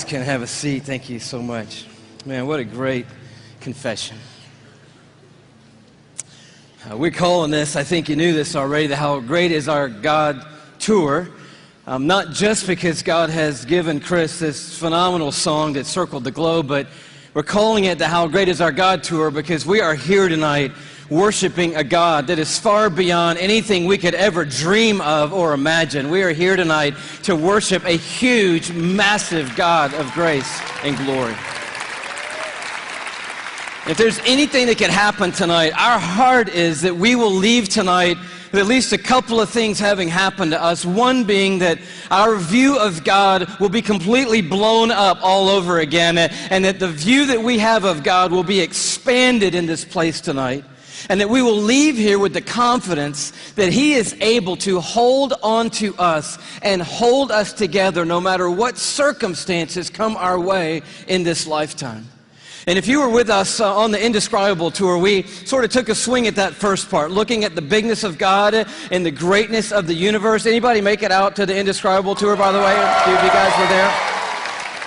Can have a seat. Thank you so much. Man, what a great confession. We're calling this, I think you knew this already, the How Great Is Our God Tour. Not just because God has given Chris this phenomenal song that circled the globe, but we're calling it the How Great Is Our God Tour because we are here tonight worshiping a God that is far beyond anything we could ever dream of or imagine. We are here tonight to worship a huge, massive God of grace and glory. If there's anything that could happen tonight, our heart is that we will leave tonight with at least a couple of things having happened to us. One being that our view of God will be completely blown up all over again, and that the view that we have of God will be expanded in this place tonight. And that we will leave here with the confidence that He is able to hold on to us and hold us together no matter what circumstances come our way in this lifetime. And if you were with us on the Indescribable Tour, we sort of took a swing at that first part, looking at the bigness of God and the greatness of the universe. Anybody make it out to the Indescribable Tour, by the way? A few of you guys were there.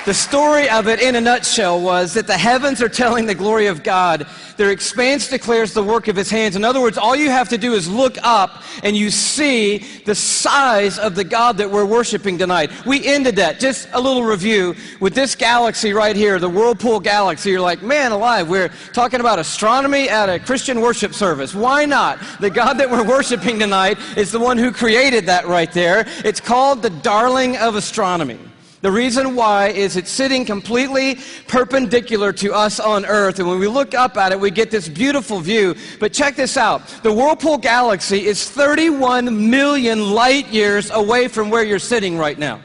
The story of it in a nutshell was that the heavens are telling the glory of God. Their expanse declares the work of His hands. In other words, all you have to do is look up and you see the size of the God that we're worshiping tonight. We ended that, just a little review, with this galaxy right here, the Whirlpool Galaxy. You're like, man alive, we're talking about astronomy at a Christian worship service. Why not? The God that we're worshiping tonight is the one who created that right there. It's called the darling of astronomy. The reason why is it's sitting completely perpendicular to us on Earth, and when we look up at it, we get this beautiful view. But check this out. The Whirlpool Galaxy is 31 million light years away from where you're sitting right now.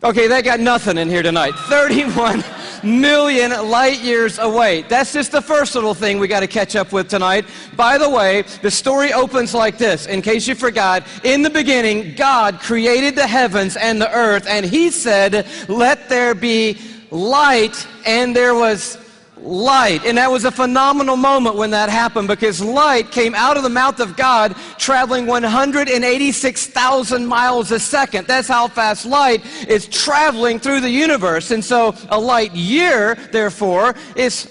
Okay, they got nothing in here tonight. 31 million light years away. That's just the first little thing we got to catch up with tonight. By the way, the story opens like this. In case you forgot, in the beginning, God created the heavens and the earth, and He said, "Let there be light," and there was light. And that was a phenomenal moment when that happened, because light came out of the mouth of God traveling 186,000 miles a second. That's how fast light is traveling through the universe. And so a light year, therefore, is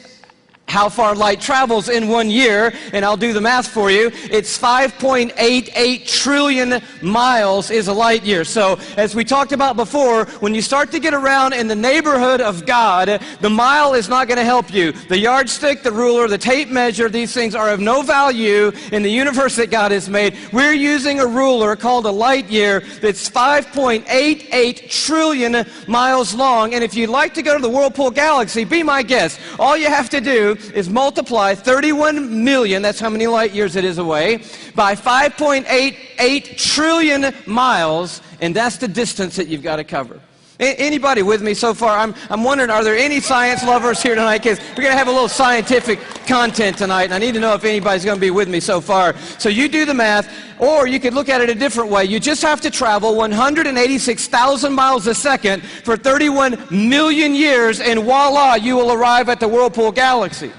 how far light travels in 1 year, and I'll do the math for you. It's 5.88 trillion miles is a light year. So as we talked about before, when you start to get around in the neighborhood of God, the mile is not going to help you. The yardstick, the ruler, the tape measure, these things are of no value in the universe that God has made. We're using a ruler called a light year that's 5.88 trillion miles long. And if you'd like to go to the Whirlpool Galaxy, be my guest. All you have to do is multiply 31 million, that's how many light years it is away, by 5.88 trillion miles, and that's the distance that you've got to cover. Anybody with me so far? I'm wondering, are there any science lovers here tonight? Because we're going to have a little scientific content tonight, and I need to know if anybody's going to be with me so far. So you do the math, or you could look at it a different way. You just have to travel 186,000 miles a second for 31 million years, and voila, you will arrive at the Whirlpool Galaxy.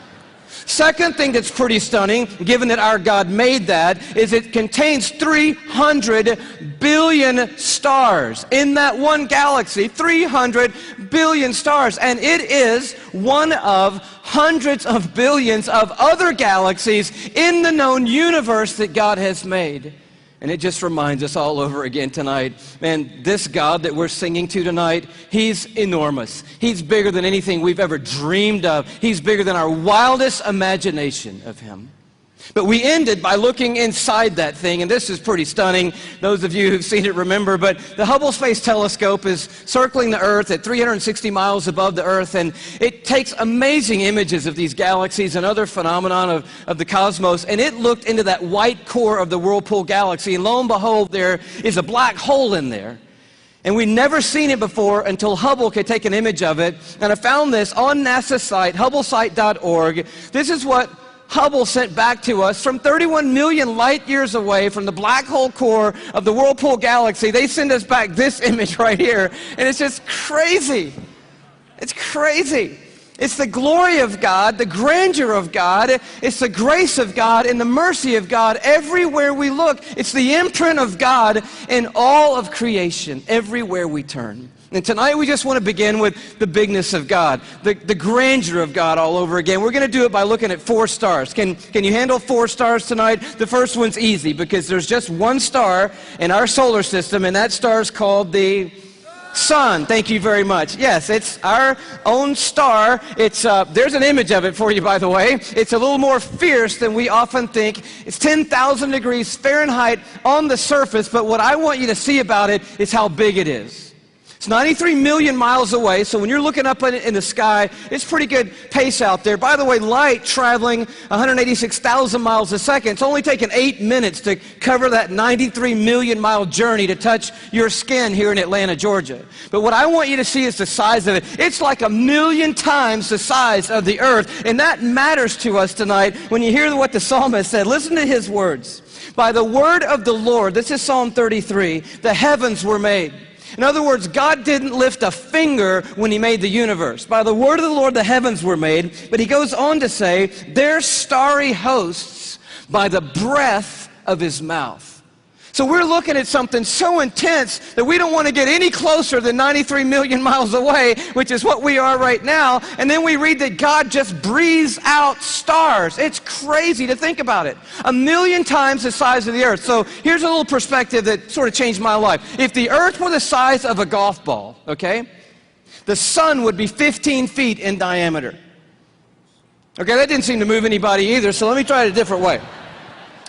Second thing that's pretty stunning, given that our God made that, is it contains 300 billion stars. In that one galaxy, 300 billion stars. And it is one of hundreds of billions of other galaxies in the known universe that God has made. And it just reminds us all over again tonight, man, this God that we're singing to tonight, He's enormous. He's bigger than anything we've ever dreamed of. He's bigger than our wildest imagination of Him. But we ended by looking inside that thing, and this is pretty stunning. Those of you who've seen it remember, but the Hubble Space Telescope is circling the Earth at 360 miles above the Earth, and it takes amazing images of these galaxies and other phenomena of the cosmos, and it looked into that white core of the Whirlpool Galaxy, and lo and behold, there is a black hole in there. And we'd never seen it before until Hubble could take an image of it, and I found this on NASA's site, hubblesite.org. This is what Hubble sent back to us from 31 million light years away from the black hole core of the Whirlpool Galaxy. They send us back this image right here, and it's just crazy. It's crazy. It's the glory of God, the grandeur of God. It's the grace of God and the mercy of God everywhere we look. It's the imprint of God in all of creation, everywhere we turn. And tonight we just want to begin with the bigness of God, the grandeur of God all over again. We're going to do it by looking at 4 stars. Can you handle 4 stars tonight? The first one's easy because there's just one star in our solar system, and that star is called the sun. Thank you very much. Yes, it's our own star. There's an image of it for you, by the way. It's a little more fierce than we often think. It's 10,000 degrees Fahrenheit on the surface, but what I want you to see about it is how big it is. It's 93 million miles away, so when you're looking up in the sky, it's pretty good pace out there. By the way, light traveling 186,000 miles a second. It's only taken 8 minutes to cover that 93 million mile journey to touch your skin here in Atlanta, Georgia. But what I want you to see is the size of it. It's like 1,000,000 times the size of the earth, and that matters to us tonight when you hear what the psalmist said. Listen to his words. By the word of the Lord, this is Psalm 33, the heavens were made. In other words, God didn't lift a finger when he made the universe. By the word of the Lord, the heavens were made. But he goes on to say, their starry hosts by the breath of his mouth. So we're looking at something so intense that we don't want to get any closer than 93 million miles away, which is what we are right now. And then we read that God just breathes out stars. It's crazy to think about it. 1,000,000 times the size of the earth. So here's a little perspective that sort of changed my life. If the earth were the size of a golf ball, okay, the sun would be 15 feet in diameter. Okay, that didn't seem to move anybody either, so let me try it a different way.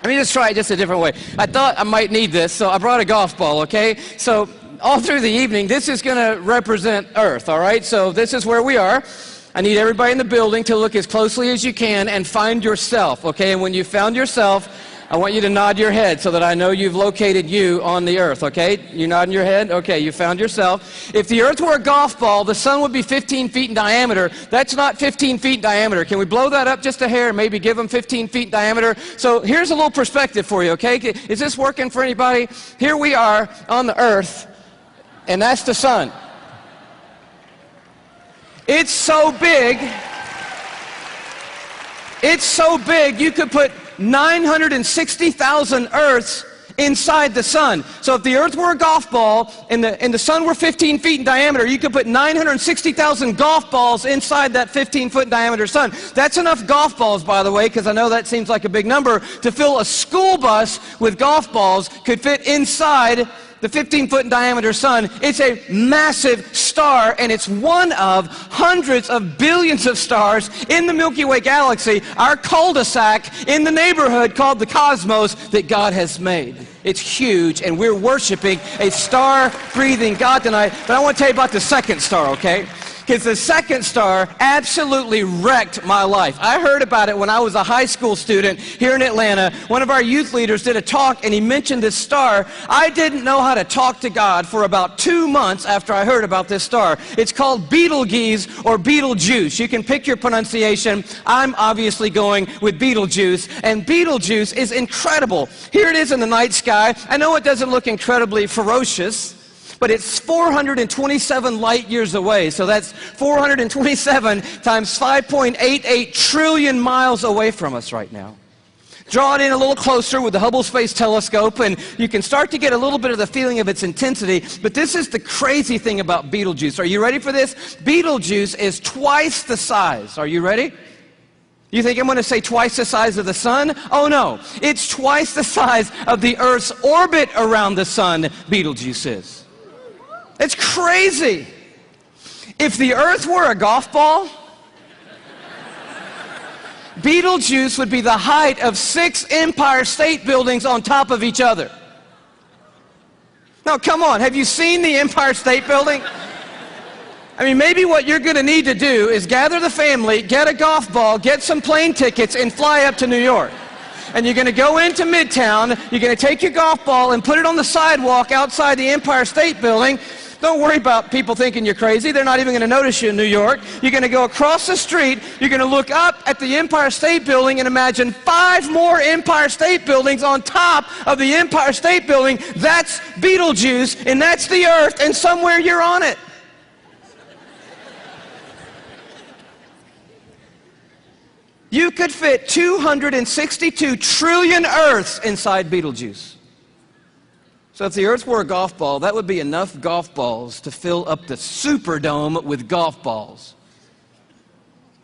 Let me just try it just a different way. I thought I might need this, so I brought a golf ball, okay? So all through the evening, this is going to represent Earth, all right? So this is where we are. I need everybody in the building to look as closely as you can and find yourself, okay? And when you found yourself, I want you to nod your head so that I know you've located you on the earth, okay? You nodding your head? Okay, you found yourself. If the earth were a golf ball, the sun would be 15 feet in diameter. That's not 15 feet in diameter. Can we blow that up just a hair and maybe give them 15 feet in diameter? So here's a little perspective for you, okay? Is this working for anybody? Here we are on the earth, and that's the sun. It's so big you could put 960,000 Earths inside the sun. So if the earth were a golf ball and the sun were 15 feet in diameter, you could put 960,000 golf balls inside that 15-foot diameter sun. That's enough golf balls, by the way, because I know that seems like a big number, to fill a school bus with golf balls could fit inside the 15-foot in diameter sun. It's a massive star, and it's one of hundreds of billions of stars in the Milky Way galaxy, our cul-de-sac in the neighborhood called the cosmos that God has made. It's huge, and we're worshiping a star-breathing God tonight. But I want to tell you about the second star, okay? Because the second star absolutely wrecked my life. I heard about it when I was a high school student here in Atlanta. One of our youth leaders did a talk, and he mentioned this star. I didn't know how to talk to God for about 2 months after I heard about this star. It's called Betelgeuse or Betelgeuse. You can pick your pronunciation. I'm obviously going with Betelgeuse, and Betelgeuse is incredible. Here it is in the night sky. I know it doesn't look incredibly ferocious, but it's 427 light years away. So that's 427 times 5.88 trillion miles away from us right now. Draw it in a little closer with the Hubble Space Telescope, and you can start to get a little bit of the feeling of its intensity. But this is the crazy thing about Betelgeuse. Are you ready for this? Betelgeuse is twice the size. Are you ready? You think I'm going to say twice the size of the sun? Oh no, it's twice the size of the Earth's orbit around the sun, Betelgeuse is. It's crazy. If the earth were a golf ball, Betelgeuse would be the height of 6 Empire State Buildings on top of each other. Now, come on, have you seen the Empire State Building? I mean, maybe what you're going to need to do is gather the family, get a golf ball, get some plane tickets, and fly up to New York. And you're going to go into Midtown, you're going to take your golf ball and put it on the sidewalk outside the Empire State Building. Don't worry about people thinking you're crazy. They're not even going to notice you in New York. You're going to go across the street. You're going to look up at the Empire State Building and imagine 5 more Empire State Buildings on top of the Empire State Building. That's Betelgeuse, and that's the earth, and somewhere you're on it. You could fit 262 trillion Earths inside Betelgeuse. So if the earth were a golf ball, that would be enough golf balls to fill up the Superdome with golf balls.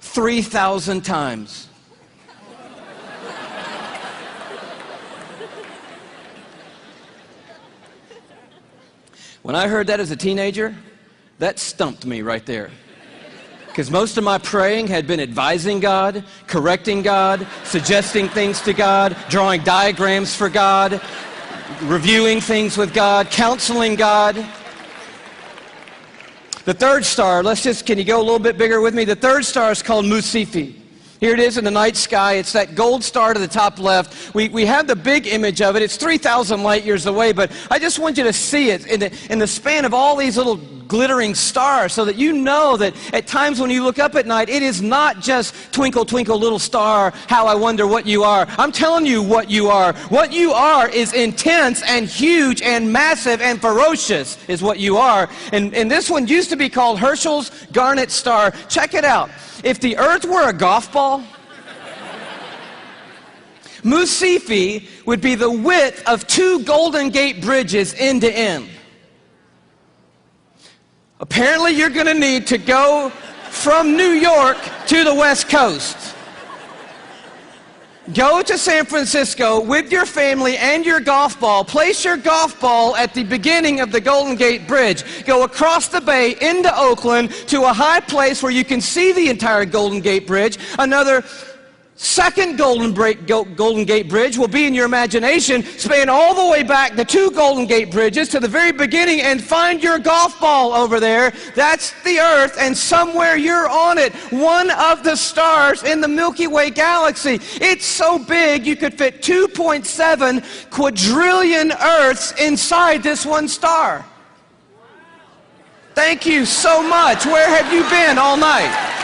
3,000 times. When I heard that as a teenager, that stumped me right there. Because most of my praying had been advising God, correcting God, suggesting things to God, drawing diagrams for God, reviewing things with God, counseling God. The third star, can you go a little bit bigger with me? The third star is called Musifi. Here it is in the night sky. It's that gold star to the top left. We have the big image of it. It's 3,000 light years away, but I just want you to see it in the span of all these little glittering stars so that you know that at times when you look up at night, it is not just twinkle, twinkle, little star, how I wonder what you are. I'm telling you what you are. What you are is intense and huge and massive and ferocious is what you are. And this one used to be called Herschel's Garnet Star. Check it out. If the earth were a golf ball, Musifi would be the width of 2 Golden Gate bridges end to end. Apparently you're going to need to go from New York to the West Coast. Go to San Francisco with your family and your golf ball. Place your golf ball at the beginning of the Golden Gate Bridge. Go across the bay into Oakland to a high place where you can see the entire Golden Gate Bridge. Another second Golden Gate Bridge will be in your imagination. Span all the way back the 2 Golden Gate Bridges to the very beginning and find your golf ball over there. That's the earth, and somewhere you're on it. One of the stars in the Milky Way galaxy. It's so big you could fit 2.7 quadrillion Earths inside this one star. Thank you so much. Where have you been all night?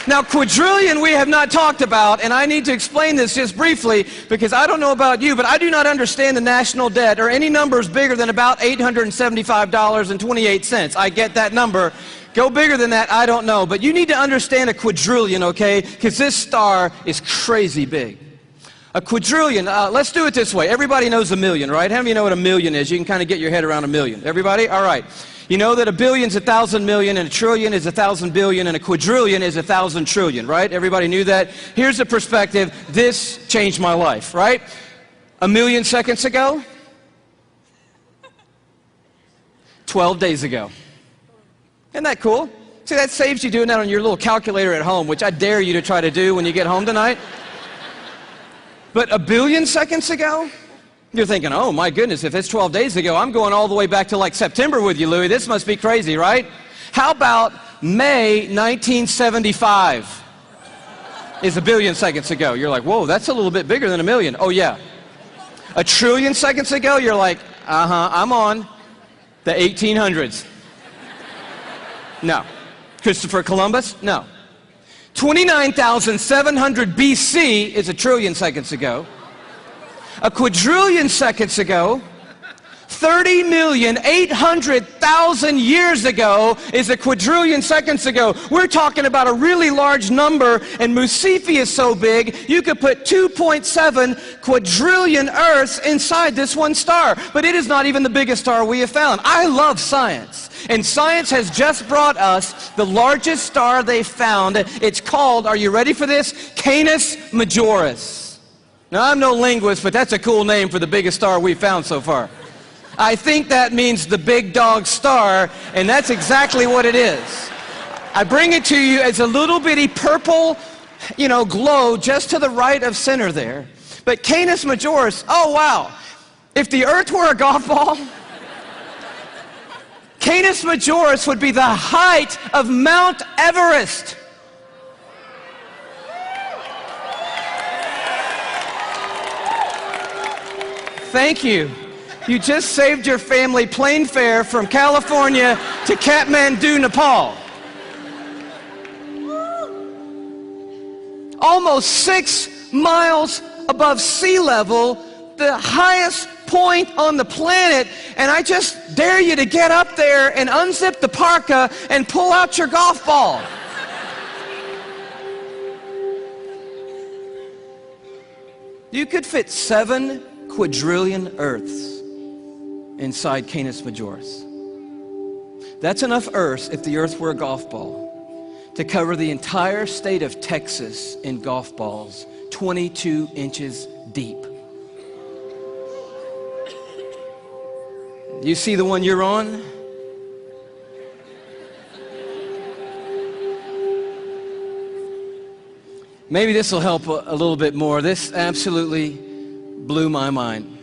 Now, quadrillion we have not talked about, and I need to explain this just briefly because I don't know about you, but I do not understand the national debt or any numbers bigger than about $875.28. I get that number. Go bigger than that, I don't know. But you need to understand a quadrillion, okay? Because this star is crazy big. A quadrillion, let's do it this way. Everybody knows a million, right? How many of you know what a million is? You can kind of get your head around a million. Everybody? All right. You know that a billion's 1,000 million, and a trillion is 1,000 billion, and a quadrillion is 1,000 trillion, right? Everybody knew that? Here's the perspective. This changed my life, right? A million seconds ago, 12 days ago. Isn't that cool? See, that saves you doing that on your little calculator at home, which I dare you to try to do when you get home tonight. But a billion seconds ago? You're thinking, oh my goodness, if it's 12 days ago, I'm going all the way back to like September with you, Louie. This must be crazy, right? How about May 1975 is a billion seconds ago? You're like, whoa, that's a little bit bigger than a million. Oh yeah. A trillion seconds ago, you're like, I'm on the 1800s. No. Christopher Columbus? No. 29,700 BC is a trillion seconds ago. A quadrillion seconds ago, 30,800,000 years ago is a quadrillion seconds ago. We're talking about a really large number, and Musifi is so big, you could put 2.7 quadrillion Earths inside this one star. But it is not even the biggest star we have found. I love science, and science has just brought us the largest star they found. It's called, are you ready for this? Canis Majoris. Now, I'm no linguist, but that's a cool name for the biggest star we've found so far. I think that means the big dog star, and that's exactly what it is. I bring it to you as a little bitty purple, glow just to the right of center there. But Canis Majoris, oh wow. If the earth were a golf ball, Canis Majoris would be the height of Mount Everest. Thank you. You just saved your family plane fare from California to Kathmandu, Nepal. Almost 6 miles above sea level, the highest point on the planet, and I just dare you to get up there and unzip the parka and pull out your golf ball. You could fit 7 quadrillion Earths inside Canis Majoris. That's enough Earths, if the Earth were a golf ball, to cover the entire state of Texas in golf balls, 22 inches deep. You see the one you're on? Maybe this will help a little bit more. This absolutely blew my mind.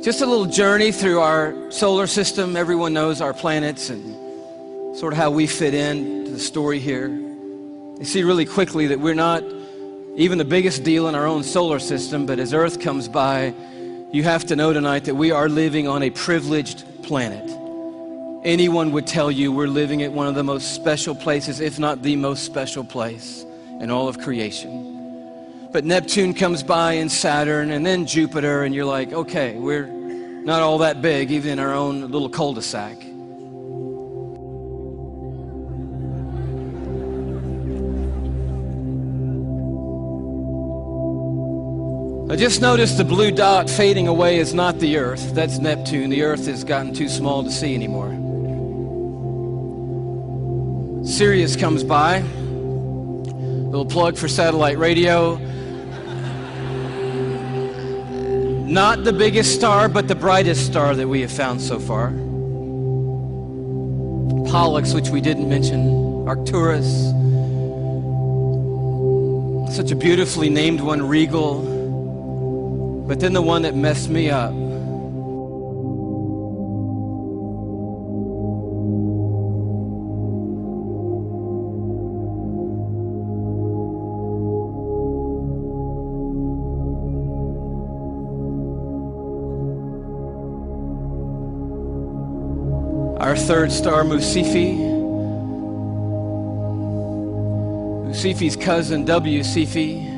Just a little journey through our solar system. Everyone knows our planets and sort of how we fit in to the story here. You see really quickly that we're not even the biggest deal in our own solar system, but as Earth comes by, you have to know tonight that we are living on a privileged planet. Anyone would tell you we're living at one of the most special places, if not the most special place in all of creation. But Neptune comes by and Saturn and then Jupiter, and you're like, okay, we're not all that big, even in our own little cul-de-sac. I just noticed the blue dot fading away is not the Earth. That's Neptune. The Earth has gotten too small to see anymore. Sirius comes by. Little plug for satellite radio. Not the biggest star, but the brightest star that we have found so far. Pollux, which we didn't mention. Arcturus. Such a beautifully named one, Regal. But then the one that messed me up. Our third star, Musifi. Musifi's cousin, W. Cephei.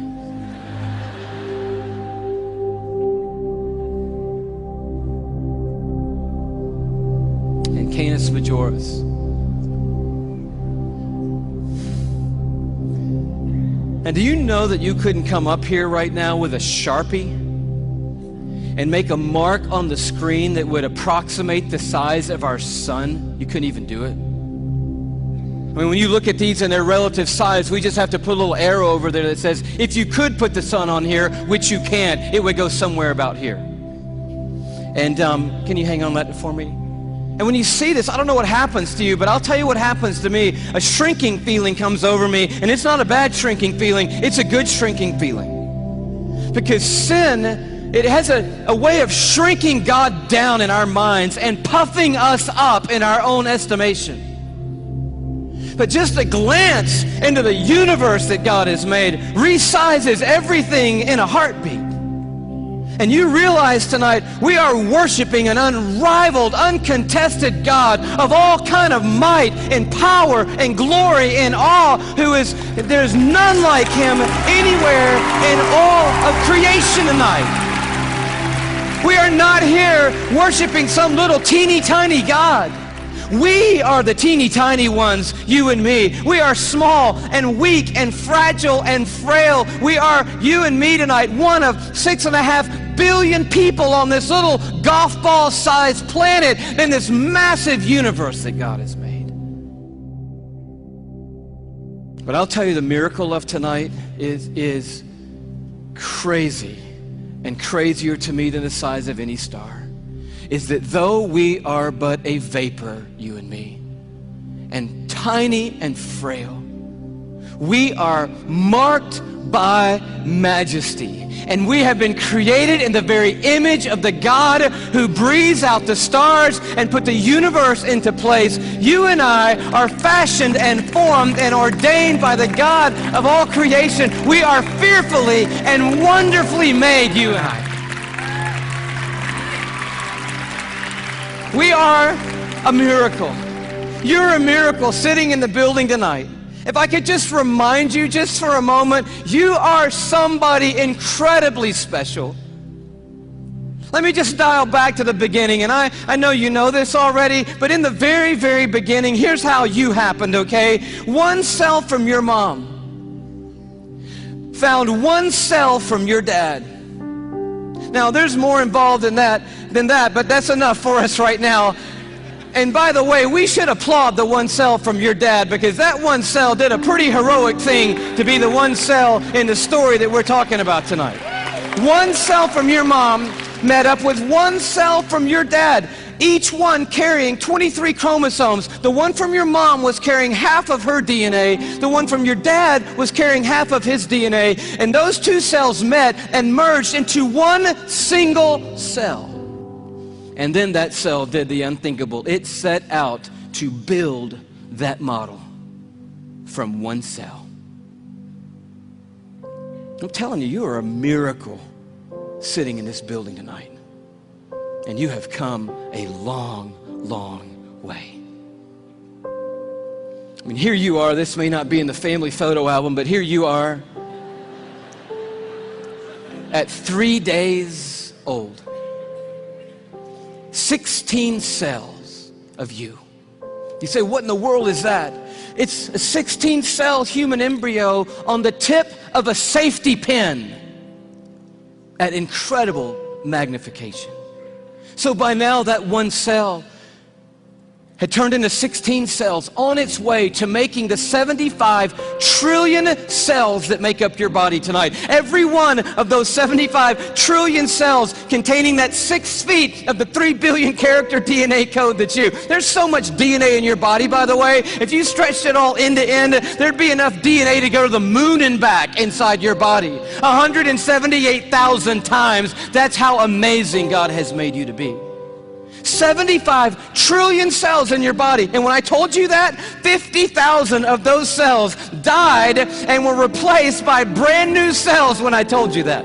And Canis Majoris. And do you know that you couldn't come up here right now with a Sharpie and make a mark on the screen that would approximate the size of our sun? You couldn't even do it. I mean, when you look at these in their relative size, we just have to put a little arrow over there that says, if you could put the sun on here, which you can't, it would go somewhere about here. And can you hang on that for me? And when you see this, I don't know what happens to you, but I'll tell you what happens to me. A shrinking feeling comes over me, and it's not a bad shrinking feeling, it's a good shrinking feeling. Because sin, it has a way of shrinking God down in our minds and puffing us up in our own estimation. But just a glance into the universe that God has made resizes everything in a heartbeat. And you realize tonight we are worshiping an unrivaled, uncontested God of all kind of might and power and glory and awe, there's none like him anywhere in all of creation tonight. We are not here worshiping some little teeny tiny God. We are the teeny tiny ones, you and me. We are small and weak and fragile and frail. We are, you and me tonight, one of 6.5 billion people on this little golf ball sized planet in this massive universe that God has made. But I'll tell you, the miracle of tonight is crazy, and crazier to me than the size of any star, is that though we are but a vapor, you and me, and tiny and frail, we are marked by majesty. And we have been created in the very image of the God who breathes out the stars and put the universe into place. You and I are fashioned and formed and ordained by the God of all creation. We are fearfully and wonderfully made, you and I. We are a miracle. You're a miracle sitting in the building tonight. If I could just remind you just for a moment, you are somebody incredibly special. Let me just dial back to the beginning, and I know you know this already, but in the very, very beginning, here's how you happened, okay? One cell from your mom found one cell from your dad. Now, there's more involved in that than that, but that's enough for us right now. And by the way, we should applaud the one cell from your dad, because that one cell did a pretty heroic thing to be the one cell in the story that we're talking about tonight. One cell from your mom met up with one cell from your dad, each one carrying 23 chromosomes. The one from your mom was carrying half of her DNA. The one from your dad was carrying half of his DNA. And those two cells met and merged into one single cell. And then that cell did the unthinkable. It set out to build that model from one cell. I'm telling you, you are a miracle sitting in this building tonight. And you have come a long, long way. I mean, here you are. This may not be in the family photo album, but here you are at 3 days old. 16 cells of you. You say, what in the world is that? It's a 16-cell human embryo on the tip of a safety pin at incredible magnification. So by now, that one cell had turned into 16 cells on its way to making the 75 trillion cells that make up your body tonight. Every one of those 75 trillion cells containing that 6 feet of the 3 billion character DNA code that's you. There's so much DNA in your body, by the way. If you stretched it all end to end, there'd be enough DNA to go to the moon and back inside your body. 178,000 times. That's how amazing God has made you to be. 75 trillion cells in your body. And when I told you that, 50,000 of those cells died and were replaced by brand new cells when I told you that.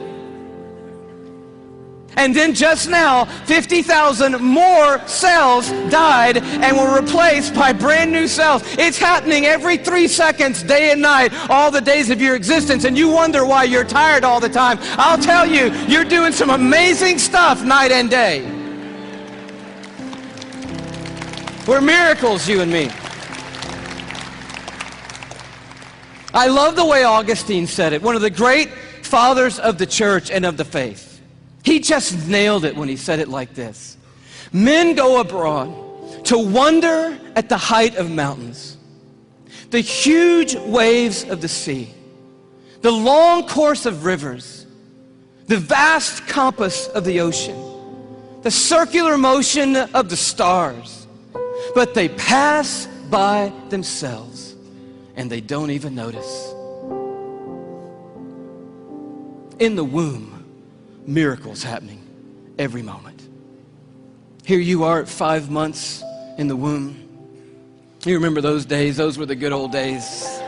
And then just now, 50,000 more cells died and were replaced by brand new cells. It's happening every 3 seconds, day and night, all the days of your existence. And you wonder why you're tired all the time. I'll tell you, you're doing some amazing stuff night and day. We're miracles, you and me. I love the way Augustine said it, one of the great fathers of the church and of the faith. He just nailed it when he said it like this. Men go abroad to wonder at the height of mountains, the huge waves of the sea, the long course of rivers, the vast compass of the ocean, the circular motion of the stars. But they pass by themselves and they don't even notice. In the womb, miracles happening every moment. Here you are at 5 months in the womb. You remember those days? Those were the good old days.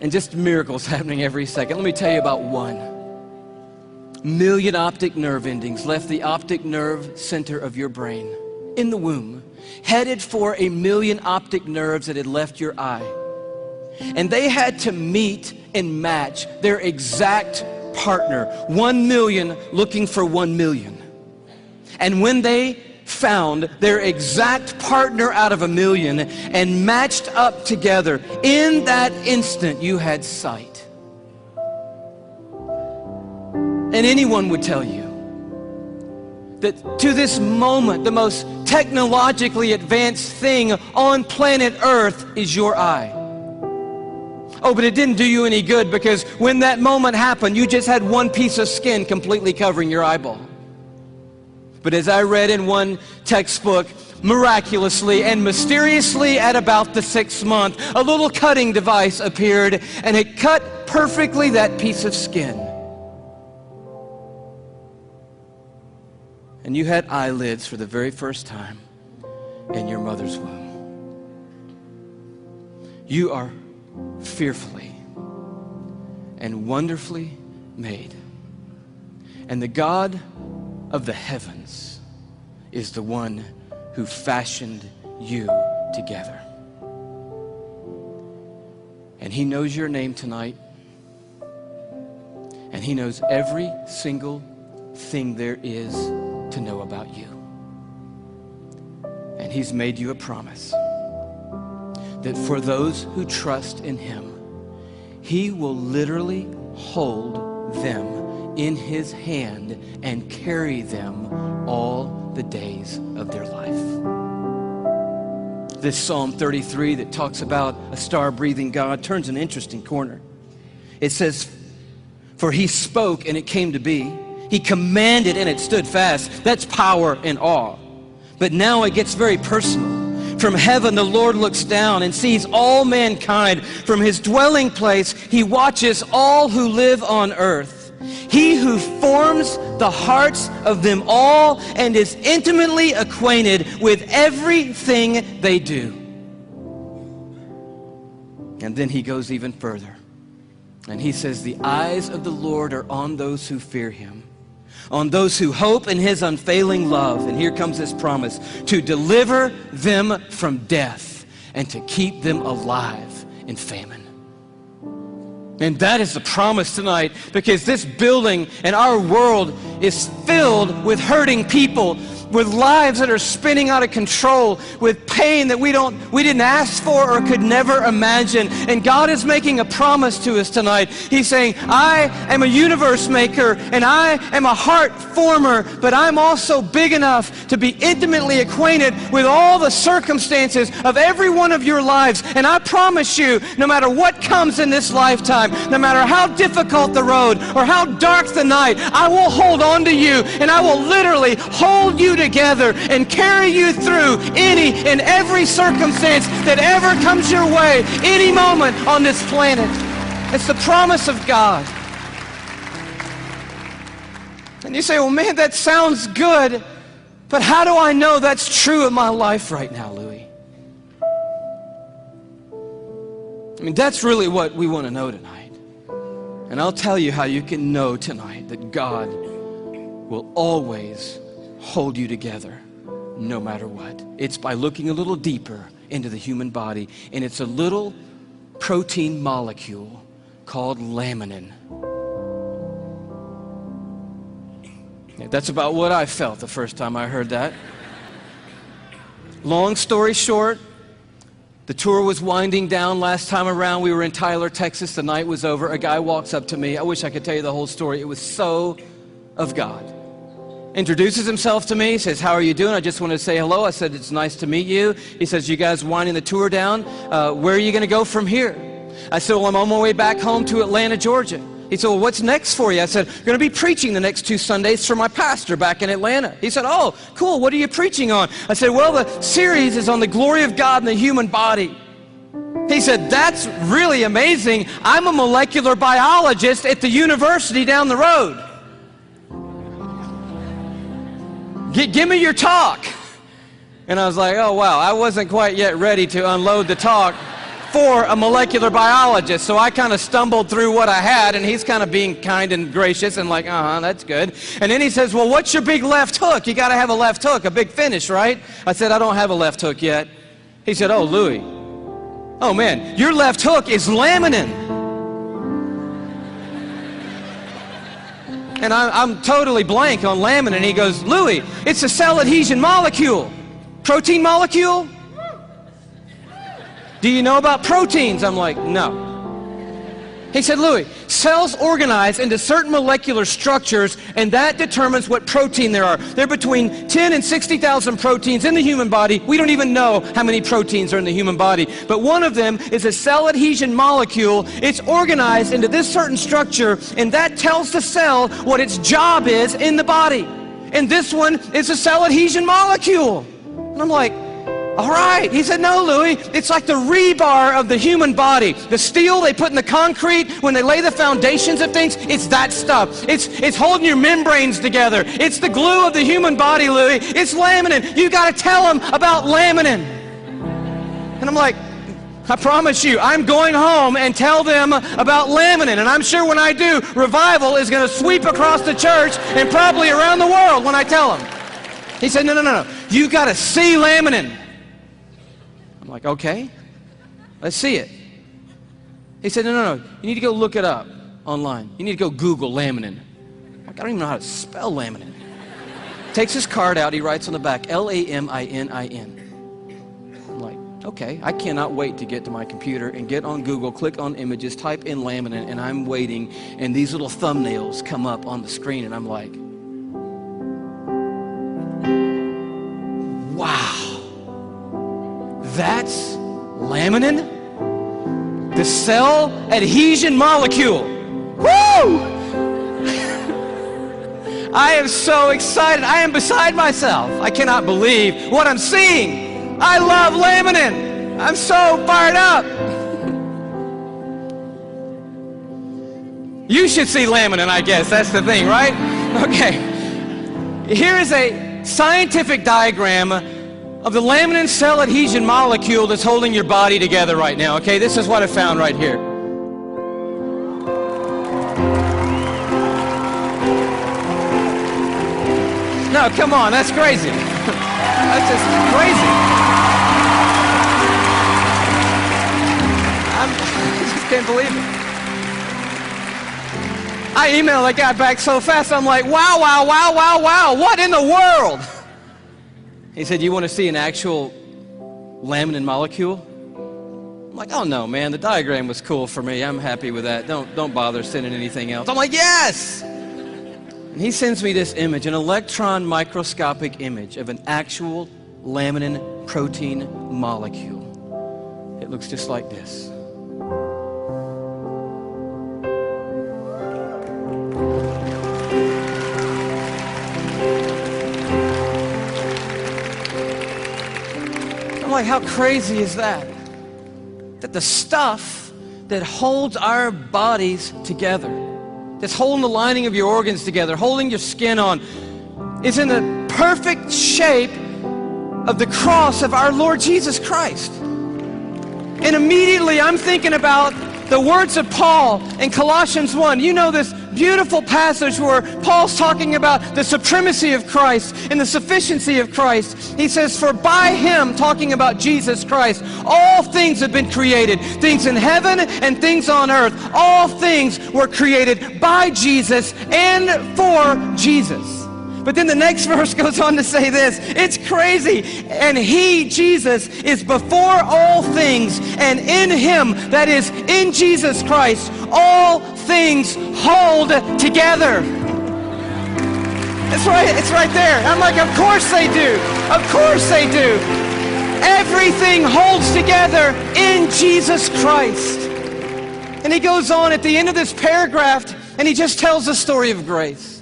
And just miracles happening every second. Let me tell you about one. Million optic nerve endings left the optic nerve center of your brain in the womb, headed for 1 million optic nerves that had left your eye. And they had to meet and match their exact partner, 1 million looking for 1 million. And when they found their exact partner out of 1 million and matched up together, in that instant you had sight. And anyone would tell you that to this moment, the most technologically advanced thing on planet Earth is your eye. Oh, but it didn't do you any good, because when that moment happened, you just had one piece of skin completely covering your eyeball. But as I read in one textbook, miraculously and mysteriously at about the 6th month, a little cutting device appeared and it cut perfectly that piece of skin. And you had eyelids for the very first time in your mother's womb. You are fearfully and wonderfully made. And the God of the heavens is the one who fashioned you together. And he knows your name tonight. And he knows every single thing there is to know about you. And he's made you a promise that for those who trust in him, He will literally hold them in his hand and carry them all the days of their life. This Psalm 33 that talks about a star-breathing God turns an interesting corner. It says, "For he spoke and it came to be. He commanded and it stood fast." That's power and awe. But now it gets very personal. From heaven, the Lord looks down and sees all mankind. From his dwelling place, he watches all who live on earth. He who forms the hearts of them all and is intimately acquainted with everything they do. And then he goes even further. And he says, "The eyes of the Lord are on those who fear him, on those who hope in his unfailing love." And here comes this promise: to deliver them from death and to keep them alive in famine. And that is the promise tonight, because this building and our world is filled with hurting people, with lives that are spinning out of control, with pain that we didn't ask for or could never imagine. And God is making a promise to us tonight. He's saying, "I am a universe maker and I am a heart former, but I'm also big enough to be intimately acquainted with all the circumstances of every one of your lives. And I promise you, no matter what comes in this lifetime, no matter how difficult the road or how dark the night, I will hold on to you and I will literally hold you together and carry you through any and every circumstance that ever comes your way, any moment on this planet." It's the promise of God. And you say, "Well, man, that sounds good, but how do I know that's true in my life right now, Louie?" I mean, that's really what we want to know tonight. And I'll tell you how you can know tonight that God will always hold you together no matter what. It's by looking a little deeper into the human body, and it's a little protein molecule called laminin. That's about what I felt the first time I heard that. Long story short, the tour was winding down last time around. We were in Tyler, Texas. The night was over. A guy walks up to me. I wish I could tell you the whole story. It was so of God. Introduces himself to me, says, "How are you doing? I just wanted to say hello." I said, "It's nice to meet you." He says, "You guys winding the tour down? Where are you going to go from here?" I said, "Well, I'm on my way back home to Atlanta, Georgia." He said, "Well, what's next for you?" I said, "I'm going to be preaching the next 2 Sundays for my pastor back in Atlanta." He said, "Oh, cool. What are you preaching on?" I said, "Well, the series is on the glory of God in the human body." He said, "That's really amazing. I'm a molecular biologist at the university down the road. Give me your talk." And I was like, oh, wow, I wasn't quite yet ready to unload the talk for a molecular biologist. So I kind of stumbled through what I had, and he's kind of being kind and gracious and like, that's good. And then he says, "Well, what's your big left hook? You got to have a left hook, a big finish, right?" I said, "I don't have a left hook yet." He said, "Oh, Louie, oh man, your left hook is laminin." And I'm totally blank on laminin. He goes, "Louie, it's a cell adhesion molecule. Protein molecule? Do you know about proteins?" I'm like, "No." He said, "Louie, cells organize into certain molecular structures, and that determines what protein there are. There are between 10 and 60,000 proteins in the human body. We don't even know how many proteins are in the human body. But one of them is a cell adhesion molecule. It's organized into this certain structure, and that tells the cell what its job is in the body. And this one is a cell adhesion molecule." And I'm like, "All right." He said, "No, Louie, it's like the rebar of the human body. The steel they put in the concrete when they lay the foundations of things, it's that stuff. It's holding your membranes together. It's the glue of the human body, Louie. It's laminin. You got to tell them about laminin." And I'm like, "I promise you, I'm going home and tell them about laminin. And I'm sure when I do, revival is going to sweep across the church and probably around the world when I tell them." He said, No. You got to see laminin." I'm like, "Okay, let's see it." He said, No. You need to go look it up online. You need to go Google laminin. I'm like, I don't even know how to spell laminin. Takes his card out. He writes on the back, Laminin. I'm like, Okay, I cannot wait to get to my computer and get on Google, click on images, type in laminin, and I'm waiting, and these little thumbnails come up on the screen, and I'm like, wow, that's laminin? The cell adhesion molecule. Woo! I am so excited. I am beside myself. I cannot believe what I'm seeing. I love laminin. I'm so fired up. You should see laminin, I guess. That's the thing, right? Okay. Here is a scientific diagram of the laminin cell adhesion molecule that's holding your body together right now. Okay, this is what I found right here. No, come on, that's crazy. That's just crazy. I just can't believe it. I emailed that guy back so fast, I'm like, wow, wow, wow, wow, wow, what in the world? He said, you want to see an actual laminin molecule? I'm like, oh no, man, the diagram was cool for me. I'm happy with that. Don't bother sending anything else. I'm like, yes! And he sends me this image, an electron microscopic image of an actual laminin protein molecule. It looks just like this. I'm like, how crazy is that? That the stuff that holds our bodies together, that's holding the lining of your organs together, holding your skin on, is in the perfect shape of the cross of our Lord Jesus Christ. And immediately I'm thinking about the words of Paul in Colossians 1. You know this beautiful passage where Paul's talking about the supremacy of Christ and the sufficiency of Christ. He says, for by him, talking about Jesus Christ, all things have been created, things in heaven and things on earth. All things were created by Jesus and for Jesus. But then the next verse goes on to say this. It's crazy. And he, Jesus, is before all things, and in him, that is, in Jesus Christ, all things hold together. It's right there. I'm like, of course they do. Of course they do. Everything holds together in Jesus Christ. And he goes on at the end of this paragraph, and he just tells the story of grace.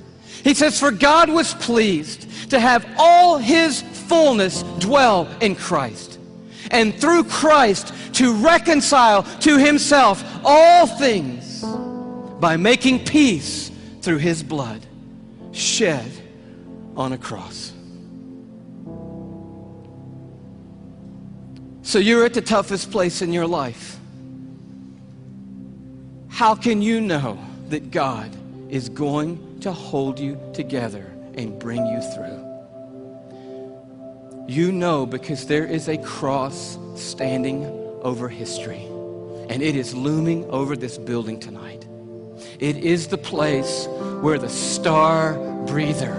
He says, for God was pleased to have all his fullness dwell in Christ, and through Christ to reconcile to himself all things by making peace through his blood shed on a cross. So you're at the toughest place in your life. How can you know that God is going to hold you together and bring you through? You know, because there is a cross standing over history, and it is looming over this building tonight. It is the place where the star breather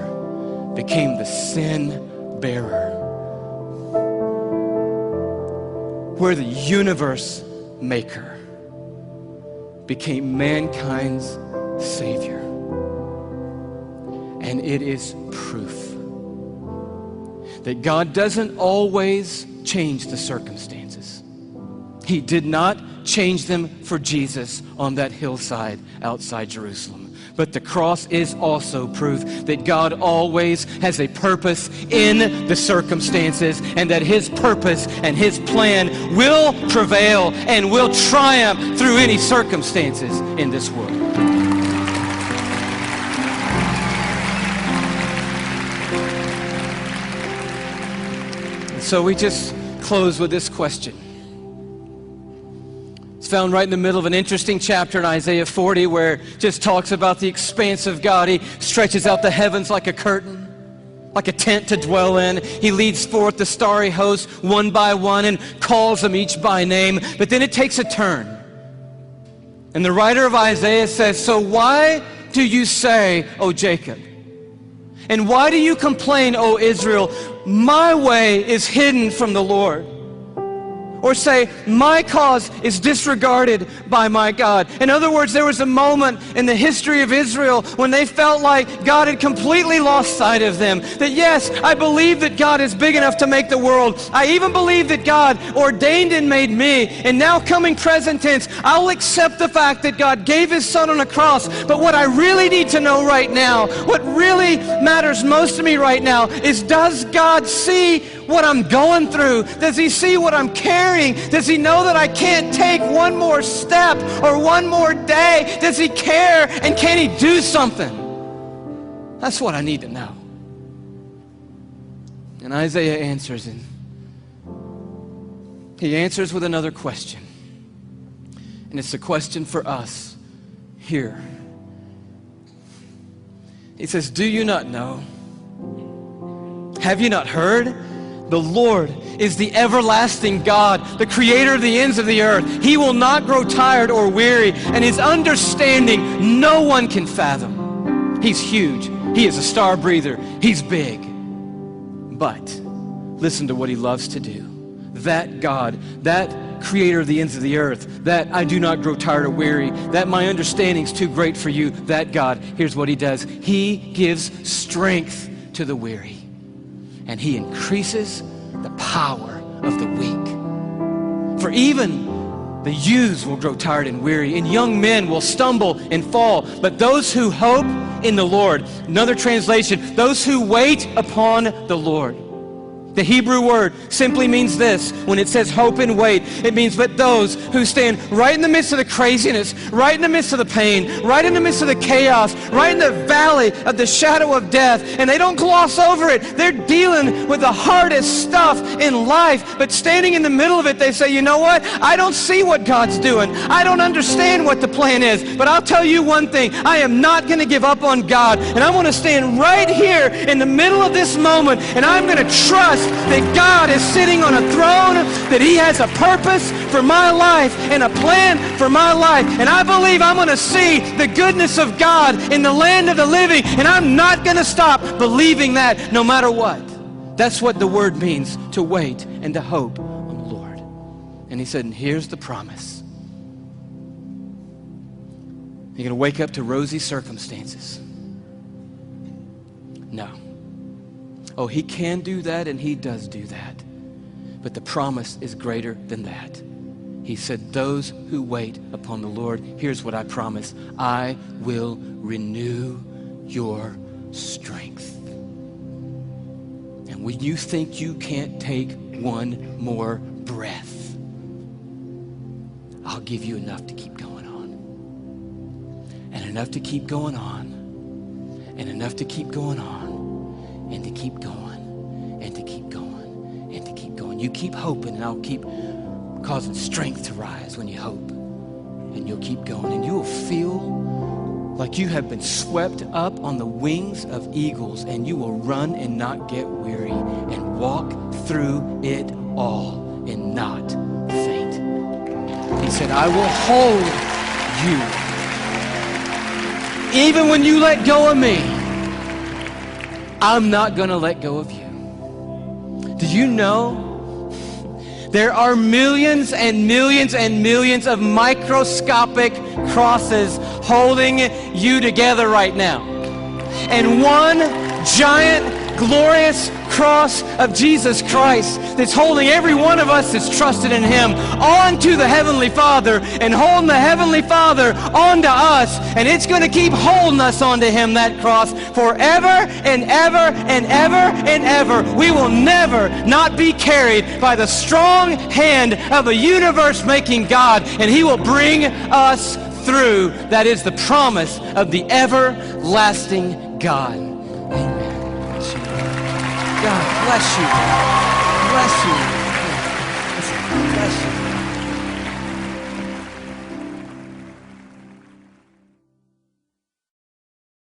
became the sin bearer, where the universe maker became mankind's Savior. And it is proof that God doesn't always change the circumstances. He did not change them for Jesus on that hillside outside Jerusalem. But the cross is also proof that God always has a purpose in the circumstances, and that his purpose and his plan will prevail and will triumph through any circumstances in this world. So we just close with this question. It's found right in the middle of an interesting chapter in Isaiah 40 where it just talks about the expanse of God. He stretches out the heavens like a curtain, like a tent to dwell in. He leads forth the starry host one by one and calls them each by name. But then it takes a turn. And the writer of Isaiah says, so why do you say, O Jacob? And why do you complain, O Israel? My way is hidden from the Lord. or say, my cause is disregarded by my God. In other words, there was a moment in the history of Israel when they felt like God had completely lost sight of them. That yes, I believe that God is big enough to make the world. I even believe that God ordained and made me. And now coming present tense, I'll accept the fact that God gave His Son on a cross. But what I really need to know right now, what really matters most to me right now is, does God see what I'm going through? Does He see what I'm carrying? Does He know that I can't take one more step or one more day? Does He care, and can He do something? That's what I need to know. And Isaiah answers, and he answers with another question. And it's a question for us here. He says, do you not know? Have you not heard? The Lord is the everlasting God, the creator of the ends of the earth. He will not grow tired or weary, and His understanding no one can fathom. He's huge. He is a star breather. He's big. But listen to what He loves to do. That God, that creator of the ends of the earth, that I do not grow tired or weary, that my understanding is too great for you, that God, here's what He does. He gives strength to the weary, and He increases the power of the weak. For even the youths will grow tired and weary, and young men will stumble and fall. But those who hope in the Lord, another translation, those who wait upon the Lord. The Hebrew word simply means this. When it says hope and wait, it means that those who stand right in the midst of the craziness, right in the midst of the pain, right in the midst of the chaos, right in the valley of the shadow of death, and they don't gloss over it. They're dealing with the hardest stuff in life, but standing in the middle of it, they say, you know what? I don't see what God's doing. I don't understand what the plan is, but I'll tell you one thing. I am not going to give up on God, and I'm going to stand right here in the middle of this moment, and I'm going to trust that God is sitting on a throne, that He has a purpose for my life and a plan for my life. And I believe I'm going to see the goodness of God in the land of the living, and I'm not going to stop believing that no matter what. That's what the word means, to wait and to hope on the Lord. And He said, and here's the promise. You're going to wake up to rosy circumstances. No. Oh, He can do that, and He does do that. But the promise is greater than that. He said, those who wait upon the Lord, here's what I promise. I will renew your strength. And when you think you can't take one more breath, I'll give you enough to keep going on. And enough to keep going on. And enough to keep going on. And to keep going, and to keep going, and to keep going. You keep hoping, and I'll keep causing strength to rise when you hope. And you'll keep going, and you will feel like you have been swept up on the wings of eagles, and you will run and not get weary, and walk through it all and not faint. He said, I will hold you. Even when you let go of me, I'm not going to let go of you. Do you know there are millions and millions and millions of microscopic crosses holding you together right now? And one giant, glorious cross of Jesus Christ that's holding every one of us that's trusted in Him onto the Heavenly Father, and holding the Heavenly Father onto us, and it's going to keep holding us onto Him, that cross, forever and ever and ever and ever. We will never not be carried by the strong hand of a universe-making God, and He will bring us through. That is the promise of the everlasting God. Amen. God bless you. Bless you. Bless you.